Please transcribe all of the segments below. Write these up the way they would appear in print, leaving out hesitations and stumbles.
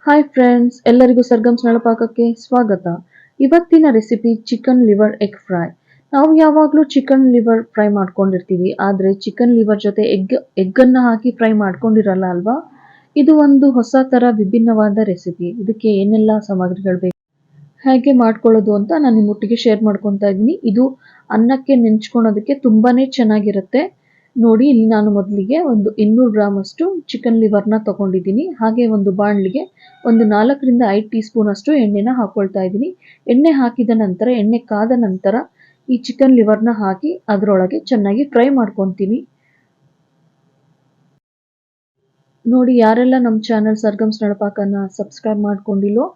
Hi friends, ಎಲ್ಲರಿಗೂ ಸರ್ಗಮ್ಸ್ ನಳಪಾಕಕ್ಕೆ ಸ್ವಾಗತ. ಇವತ್ತಿನ recipe chicken liver egg fry. ನಾವು ಯಾವಾಗಲೂ ಚಿಕನ್ ಲಿವರ್ ಫ್ರೈ ಮಾಡ್ಕೊಂಡಿರ್ತೀವಿ, ಆದರೆ ಚಿಕನ್ ಲಿವರ್ ಜೊತೆ ಎಗ್ಗನ್ನು ಹಾಕಿ ಫ್ರೈ ಮಾಡ್ಕೊಂಡಿರಲ್ಲ ಅಲ್ವಾ? ಇದು ಒಂದು ಹೊಸ ಥರ ವಿಭಿನ್ನವಾದ ರೆಸಿಪಿ. ಇದಕ್ಕೆ ಏನೆಲ್ಲ ಸಾಮಗ್ರಿಗಳು ಬೇಕು, ಹೇಗೆ ಮಾಡ್ಕೊಳ್ಳೋದು ಅಂತ ನಾನು ನಿಮ್ಮೊಟ್ಟಿಗೆ ಶೇರ್ ಮಾಡ್ಕೊತಾ ಇದ್ದೀನಿ. ಇದು ಅನ್ನಕ್ಕೆ ನೆಂಚ್ಕೊಳೋದಕ್ಕೆ ತುಂಬಾನೇ ಚೆನ್ನಾಗಿರುತ್ತೆ. ನೋಡಿ, ಇಲ್ಲಿ ನಾನು ಮೊದಲಿಗೆ ಒಂದು 200 ಗ್ರಾಮ್ ಅಷ್ಟು ಚಿಕನ್ ಲಿವರ್ನ ತಗೊಂಡಿದ್ದೀನಿ. ಹಾಗೆ ಒಂದು ಬಾಣಲಿಗೆ ಒಂದು 4 ರಿಂದ 5 ಟೀ ಸ್ಪೂನ್ ಅಷ್ಟು ಎಣ್ಣೆನ ಹಾಕೊಳ್ತಾ ಇದ್ದೀನಿ. ಎಣ್ಣೆ ಹಾಕಿದ ನಂತರ, ಎಣ್ಣೆ ಕಾದ ನಂತರ ಈ ಚಿಕನ್ ಲಿವರ್ನ ಹಾಕಿ ಅದರೊಳಗೆ ಚೆನ್ನಾಗಿ ಫ್ರೈ ಮಾಡ್ಕೊತೀನಿ. ನೋಡಿ, ಯಾರೆಲ್ಲ ನಮ್ಮ ಚಾನಲ್ ಸರ್ಗಮ್ಸ್ ನಳಪಾಕನ ಸಬ್ಸ್ಕ್ರೈಬ್ ಮಾಡ್ಕೊಂಡಿಲ್ಲೋ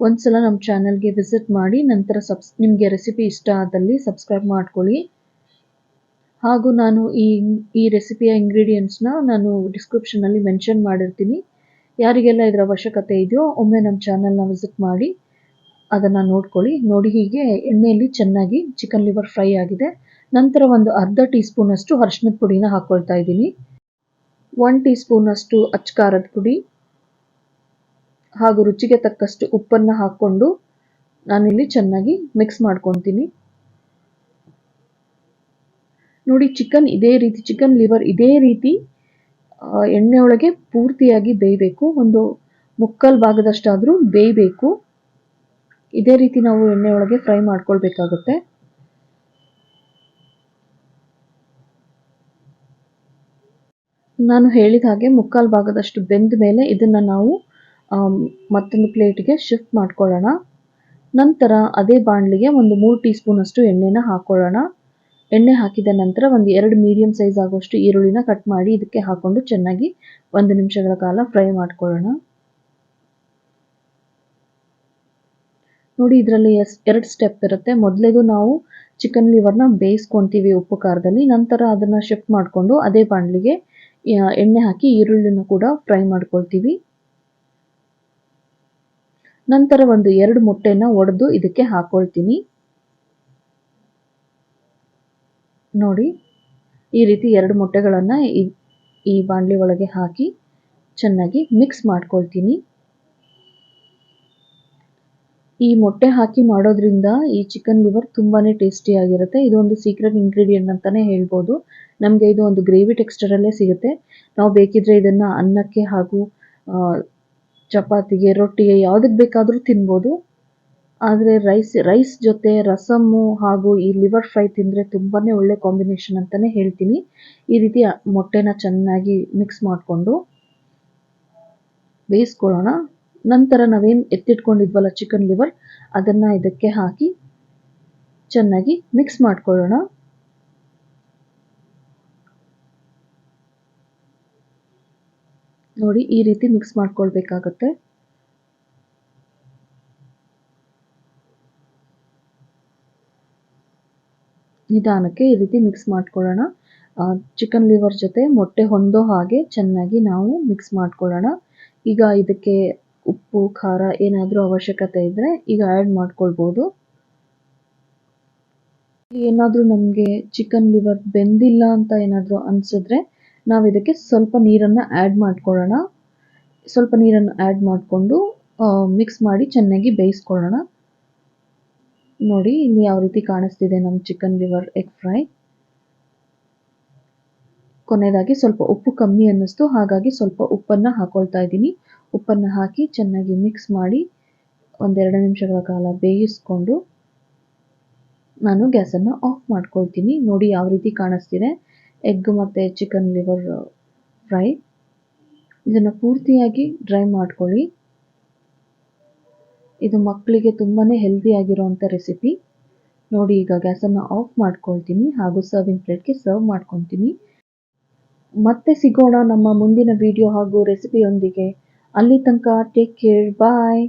ಒಂದ್ಸಲ ನಮ್ಮ ಚಾನಲ್ಗೆ ವಿಸಿಟ್ ಮಾಡಿ, ನಂತರ ನಿಮಗೆ ರೆಸಿಪಿ ಇಷ್ಟ ಆದಲ್ಲಿ ಸಬ್ಸ್ಕ್ರೈಬ್ ಮಾಡ್ಕೊಳ್ಳಿ. ಹಾಗೂ ನಾನು ಈ ರೆಸಿಪಿಯ ಇಂಗ್ರೀಡಿಯೆಂಟ್ಸ್ನ ನಾನು ಡಿಸ್ಕ್ರಿಪ್ಷನಲ್ಲಿ ಮೆನ್ಷನ್ ಮಾಡಿರ್ತೀನಿ. ಯಾರಿಗೆಲ್ಲ ಇದರ ಅವಶ್ಯಕತೆ ಇದೆಯೋ ಒಮ್ಮೆ ನಮ್ಮ ಚಾನಲ್ನ ವಿಸಿಟ್ ಮಾಡಿ ಅದನ್ನು ನೋಡ್ಕೊಳ್ಳಿ. ನೋಡಿ, ಹೀಗೆ ಎಣ್ಣೆಯಲ್ಲಿ ಚೆನ್ನಾಗಿ ಚಿಕನ್ ಲಿವರ್ ಫ್ರೈ ಆಗಿದೆ. ನಂತರ ಒಂದು ಅರ್ಧ ಟೀ ಸ್ಪೂನ್ ಅಷ್ಟು ಅರಿಶಿಣದ ಪುಡಿನ ಹಾಕ್ಕೊಳ್ತಾ ಇದ್ದೀನಿ. 1 ಟೀ ಸ್ಪೂನ್ ಅಷ್ಟು ಅಚ್ಚಕಾರದ ಪುಡಿ ಹಾಗೂ ರುಚಿಗೆ ತಕ್ಕಷ್ಟು ಉಪ್ಪನ್ನು ಹಾಕ್ಕೊಂಡು ನಾನಿಲ್ಲಿ ಚೆನ್ನಾಗಿ ಮಿಕ್ಸ್ ಮಾಡ್ಕೊತೀನಿ. ನೋಡಿ, ಚಿಕನ್ ಲಿವರ್ ಇದೇ ರೀತಿ ಎಣ್ಣೆ ಒಳಗೆ ಪೂರ್ತಿಯಾಗಿ ಬೇಯಬೇಕು. ಒಂದು 3/4 ಭಾಗದಷ್ಟಾದರೂ ಬೇಯಬೇಕು. ಇದೇ ರೀತಿ ನಾವು ಎಣ್ಣೆ ಒಳಗೆ ಫ್ರೈ ಮಾಡ್ಕೊಳ್ಬೇಕಾಗುತ್ತೆ. ನಾನು ಹೇಳಿದ ಹಾಗೆ 3/4 ಭಾಗದಷ್ಟು ಬೆಂದ ಮೇಲೆ ಇದನ್ನು ನಾವು ಮತ್ತೊಂದು ಪ್ಲೇಟ್ಗೆ ಶಿಫ್ಟ್ ಮಾಡ್ಕೊಳ್ಳೋಣ. ನಂತರ ಅದೇ ಬಾಣಲಿಗೆ ಒಂದು 3 ಟೀ ಸ್ಪೂನ್ ಅಷ್ಟು ಎಣ್ಣೆನ ಹಾಕೊಳ್ಳೋಣ. ಎಣ್ಣೆ ಹಾಕಿದ ನಂತರ ಒಂದು 2 ಮೀಡಿಯಂ ಸೈಜ್ ಆಗುವಷ್ಟು ಈರುಳ್ಳಿನ ಕಟ್ ಮಾಡಿ ಇದಕ್ಕೆ ಹಾಕೊಂಡು ಚೆನ್ನಾಗಿ 1 ನಿಮಿಷಗಳ ಕಾಲ ಫ್ರೈ ಮಾಡ್ಕೊಳ್ಳೋಣ. ನೋಡಿ, ಇದರಲ್ಲಿ 2 ಸ್ಟೆಪ್ ಇರುತ್ತೆ. ಮೊದಲೇದು ನಾವು ಚಿಕನ್ ಲಿವರ್ನ ಬೇಯಿಸ್ಕೊತೀವಿ ಉಪ್ಪು ಖಾರದಲ್ಲಿ. ನಂತರ ಅದನ್ನು ಶಿಫ್ಟ್ ಮಾಡಿಕೊಂಡು ಅದೇ ಬಾಣಲಿಗೆ ಎಣ್ಣೆ ಹಾಕಿ ಈರುಳ್ಳಿನ ಕೂಡ ಫ್ರೈ ಮಾಡ್ಕೊಳ್ತೀವಿ. ನಂತರ ಒಂದು 2 ಮೊಟ್ಟೆನ ಒಡೆದು ಇದಕ್ಕೆ ಹಾಕೊಳ್ತೀನಿ. ನೋಡಿ, ಈ ರೀತಿ 2 ಮೊಟ್ಟೆಗಳನ್ನು ಈ ಬಾಣಲಿ ಒಳಗೆ ಹಾಕಿ ಚೆನ್ನಾಗಿ ಮಿಕ್ಸ್ ಮಾಡ್ಕೊಳ್ತೀನಿ. ಈ ಮೊಟ್ಟೆ ಹಾಕಿ ಮಾಡೋದ್ರಿಂದ ಈ ಚಿಕನ್ ಲಿವರ್ ತುಂಬಾನೇ ಟೇಸ್ಟಿಯಾಗಿರುತ್ತೆ. ಇದೊಂದು ಸೀಕ್ರೆಟ್ ಇಂಗ್ರೀಡಿಯೆಂಟ್ ಅಂತಾನೆ ಹೇಳ್ಬೋದು. ನಮಗೆ ಇದು ಒಂದು ಗ್ರೇವಿ ಟೆಕ್ಸ್ಚರಲ್ಲೇ ಸಿಗುತ್ತೆ. ನಾವು ಬೇಕಿದ್ರೆ ಇದನ್ನು ಅನ್ನಕ್ಕೆ ಹಾಗೂ ಚಪಾತಿಗೆ, ರೊಟ್ಟಿಗೆ ಯಾವುದಕ್ಕೆ ಬೇಕಾದರೂ ತಿನ್ಬೋದು. ಆದರೆ ರೈಸ್ ಜೊತೆ ರಸಮ್ಮು ಹಾಗೂ ಈ ಲಿವರ್ ಫ್ರೈ ತಿಂದರೆ ತುಂಬಾ ಒಳ್ಳೆ ಕಾಂಬಿನೇಷನ್ ಅಂತಲೇ ಹೇಳ್ತೀನಿ. ಈ ರೀತಿ ಮೊಟ್ಟೆನ ಚೆನ್ನಾಗಿ ಮಿಕ್ಸ್ ಮಾಡಿಕೊಂಡು ಬೇಯಿಸ್ಕೊಳ್ಳೋಣ. ನಂತರ ನಾವೇನು ಎತ್ತಿಟ್ಕೊಂಡಿದ್ವಲ್ಲ ಚಿಕನ್ ಲಿವರ್, ಅದನ್ನು ಇದಕ್ಕೆ ಹಾಕಿ ಚೆನ್ನಾಗಿ ಮಿಕ್ಸ್ ಮಾಡ್ಕೊಳ್ಳೋಣ. ನೋಡಿ, ಈ ರೀತಿ ಮಿಕ್ಸ್ ಮಾಡ್ಕೊಳ್ಬೇಕಾಗತ್ತೆ. ನಿಧಾನಕ್ಕೆ ಈ ರೀತಿ ಮಿಕ್ಸ್ ಮಾಡ್ಕೊಳ್ಳೋಣ. ಚಿಕನ್ ಲಿವರ್ ಜೊತೆ ಮೊಟ್ಟೆ ಹೊಂದೋ ಹಾಗೆ ಚೆನ್ನಾಗಿ ನಾವು ಮಿಕ್ಸ್ ಮಾಡ್ಕೊಳ್ಳೋಣ. ಈಗ ಇದಕ್ಕೆ ಉಪ್ಪು, ಖಾರ ಏನಾದರೂ ಅವಶ್ಯಕತೆ ಇದ್ದರೆ ಈಗ ಆ್ಯಡ್ ಮಾಡ್ಕೊಳ್ಬೋದು. ಏನಾದರೂ ನಮಗೆ ಚಿಕನ್ ಲಿವರ್ ಬೆಂದಿಲ್ಲ ಅಂತ ಏನಾದರೂ ಅನಿಸಿದ್ರೆ ನಾವು ಇದಕ್ಕೆ ಸ್ವಲ್ಪ ನೀರನ್ನು ಆ್ಯಡ್ ಮಾಡ್ಕೊಳ್ಳೋಣ. ಸ್ವಲ್ಪ ನೀರನ್ನು ಆ್ಯಡ್ ಮಾಡಿಕೊಂಡು ಮಿಕ್ಸ್ ಮಾಡಿ ಚೆನ್ನಾಗಿ ಬೇಯಿಸ್ಕೊಳ್ಳೋಣ. ನೋಡಿ, ಇಲ್ಲಿ ಯಾವ ರೀತಿ ಕಾಣಿಸ್ತಿದೆ ನಮ್ಮ ಚಿಕನ್ ಲಿವರ್ ಎಗ್ ಫ್ರೈ. ಕೊನೆಯದಾಗಿ ಸ್ವಲ್ಪ ಉಪ್ಪು ಕಮ್ಮಿ ಅನ್ನಿಸ್ತು, ಹಾಗಾಗಿ ಸ್ವಲ್ಪ ಉಪ್ಪನ್ನು ಹಾಕೊಳ್ತಾ ಇದ್ದೀನಿ. ಉಪ್ಪನ್ನು ಹಾಕಿ ಚೆನ್ನಾಗಿ ಮಿಕ್ಸ್ ಮಾಡಿ 1-2 ನಿಮಿಷಗಳ ಕಾಲ ಬೇಯಿಸ್ಕೊಂಡು ನಾನು ಗ್ಯಾಸನ್ನು ಆಫ್ ಮಾಡ್ಕೊಳ್ತೀನಿ. ನೋಡಿ, ಯಾವ ರೀತಿ ಕಾಣಿಸ್ತಿದೆ ಎಗ್ ಮತ್ತು ಚಿಕನ್ ಲಿವರ್ ಫ್ರೈ. ಇದನ್ನು ಪೂರ್ತಿಯಾಗಿ ಡ್ರೈ ಮಾಡ್ಕೊಳ್ಳಿ. ಇದು ಮಕ್ಕಳಿಗೆ ತುಂಬಾ ಹೆಲ್ದಿಯಾಗಿರೋವಂಥ ರೆಸಿಪಿ. ನೋಡಿ, ಈಗ ಗ್ಯಾಸನ್ನು ಆಫ್ ಮಾಡ್ಕೊಳ್ತೀನಿ ಹಾಗೂ ಸರ್ವಿಂಗ್ ಪ್ಲೇಟ್ಗೆ ಸರ್ವ್ ಮಾಡ್ಕೊತೀನಿ. ಮತ್ತೆ ಸಿಗೋಣ ನಮ್ಮ ಮುಂದಿನ ವಿಡಿಯೋ ಹಾಗೂ ರೆಸಿಪಿಯೊಂದಿಗೆ. ಅಲ್ಲಿ ತನಕ ಟೇಕ್ ಕೇರ್, ಬಾಯ್.